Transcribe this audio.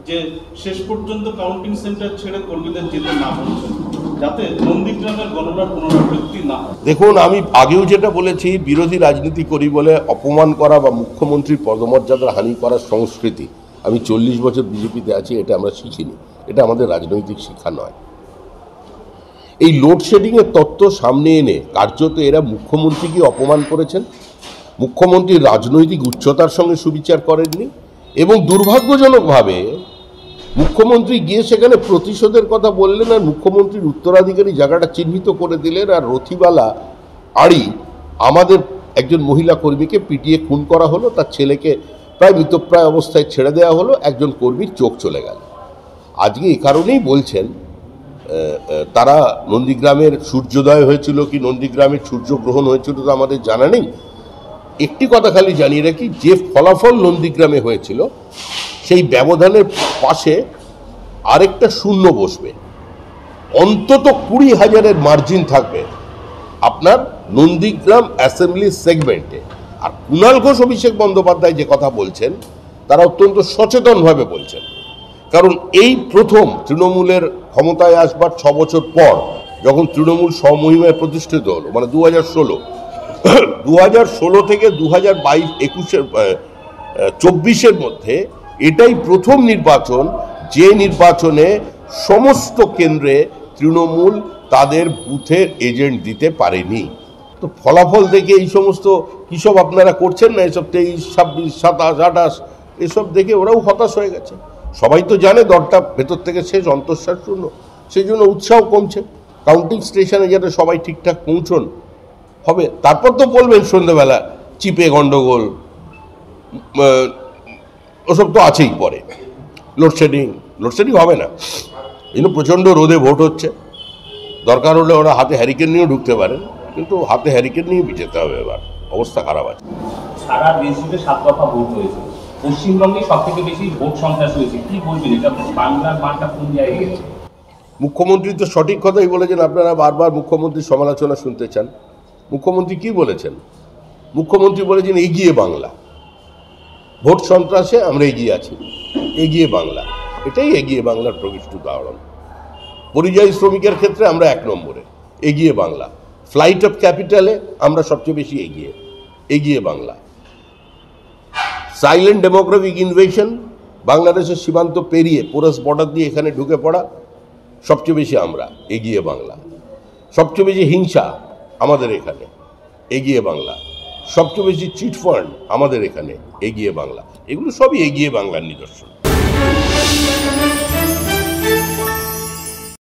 যে শেষ পর্যন্ত কাউন্টিং সেন্টার ছেড়ে কর্মীদের যেতে না বলছেন, যাতে নন্দীগ্রামের গণনার পুনরাবৃত্তি না হয়। দেখুন, আমি আগেও যেটা বলেছি, বিরোধী রাজনীতি করি বলে অপমান করা বা মুখ্যমন্ত্রীর পদমর্যাদার হানি করার সংস্কৃতি, আমি 40 বছর বিজেপিতে আছি, এটা আমরা শিখিনি। এটা আমাদের রাজনৈতিক শিক্ষা নয়। এই লোডশেডিংয়ের তত্ত্ব সামনে এনে কার্যত এরা মুখ্যমন্ত্রীকে অপমান করেছেন, মুখ্যমন্ত্রীর রাজনৈতিক উচ্চতার সঙ্গে সুবিচার করেননি, এবং দুর্ভাগ্যজনকভাবে মুখ্যমন্ত্রী গিয়ে সেখানে প্রতিশোধের কথা বললেন, আর মুখ্যমন্ত্রীর উত্তরাধিকারী জায়গাটা চিহ্নিত করে দিলেন, আর রথিবালা আড়ি আমাদের একজন মহিলা কর্মীকে পিটিয়ে খুন করা হলো, তার ছেলেকে প্রায় মৃতপ্রায় অবস্থায় ছেড়ে দেওয়া হলো, একজন কর্মীর চোখ চলে গেল। আজকে এই কারণেই বলছেন তারা নন্দীগ্রামের সূর্যোদয় হয়েছিল কি নন্দীগ্রামের সূর্যগ্রহণ হয়েছিল তো আমাদের জানা নেই। একটি কথা খালি জানিয়ে রাখি, যে ফলাফল নন্দীগ্রামে হয়েছিল সেই ব্যবধানের পাশে আরেকটা শূন্য বসবে, অন্তত 20,000-এর মার্জিন থাকবে আপনার নন্দীগ্রাম অ্যাসেম্বলি সেগমেন্টে। আর কুণাল ঘোষ, অভিষেক বন্দ্যোপাধ্যায় যে কথা বলছেন তারা অত্যন্ত সচেতনভাবে বলছেন, কারণ এই প্রথম তৃণমূলের ক্ষমতায় আসবার 6 বছর পর যখন তৃণমূল স্বমহিমায় প্রতিষ্ঠিত হলো, মানে 2016 থেকে 2022-24-এর মধ্যে এটাই প্রথম নির্বাচন যে নির্বাচনে সমস্ত কেন্দ্রে তৃণমূল তাদের বুথের এজেন্ট দিতে পারেনি। তো ফলাফল দেখে এই সমস্ত কী সব আপনারা করছেন না, এসব 23, 26, 27, 28 এসব দেখে ওরাও হতাশ হয়ে গেছে। সবাই তো জানে দলটা ভেতর থেকে শেষ, অন্তঃশ্বাস শূন্য, সেই জন্য উৎসাহ কমছে। কাউন্টিং স্টেশনে যাতে সবাই ঠিকঠাক পৌঁছন হবে, তারপর তো বলবেন সন্ধ্যেবেলা চিপে গন্ডগোল, ওসব তো আছেই। পরে লোডশেডিং হবে না, কিন্তু প্রচণ্ড রোদে ভোট হচ্ছে, দরকার হলে ওরা হাতে হ্যারিকেন নিয়েও ঢুকতে পারেন, কিন্তু হাতে হ্যারিকেন নিয়ে যেতে হবে। এবার অবস্থা খারাপ আছে। সারা দেশ জুড়ে 7 দফা ভোট হয়েছে, পশ্চিমবঙ্গে সব থেকে বেশি ভোট সন্ত্রাস হয়েছে, কি বলবেন এটা? বাংলার মানটা কোন জায়গায় গেছে? মুখ্যমন্ত্রী তো সঠিক কথাই বলেছেন। আপনারা বারবার মুখ্যমন্ত্রীর সমালোচনা শুনতে চান। মুখ্যমন্ত্রী কি বলেছেন? মুখ্যমন্ত্রী বলেছেন এগিয়ে বাংলা, ভোট সন্ত্রাসে আমরা এগিয়ে আছি, এগিয়ে বাংলা। এটাই এগিয়ে বাংলার প্রকৃষ্ট উদাহরণ। পরিযায়ী শ্রমিকের ক্ষেত্রে আমরা 1 নম্বরে, এগিয়ে বাংলা। ফ্লাইট অফ ক্যাপিটালে আমরা সবচেয়ে বেশি এগিয়ে বাংলা। সাইলেন্ট ডেমোগ্রাফিক ইনভেশন, বাংলাদেশের সীমান্ত পেরিয়ে পোরাস বর্ডার দিয়ে এখানে ঢুকে পড়া, সবচেয়ে বেশি আমরা, এগিয়ে বাংলা। সবচেয়ে বেশি হিংসা আমাদের এখানে, এগিয়ে বাংলা। সবচেয়ে বেশি চিটফান্ড আমাদের এখানে, এগিয়ে বাংলা। এগুলো সবই এগিয়ে বাংলার নিদর্শন।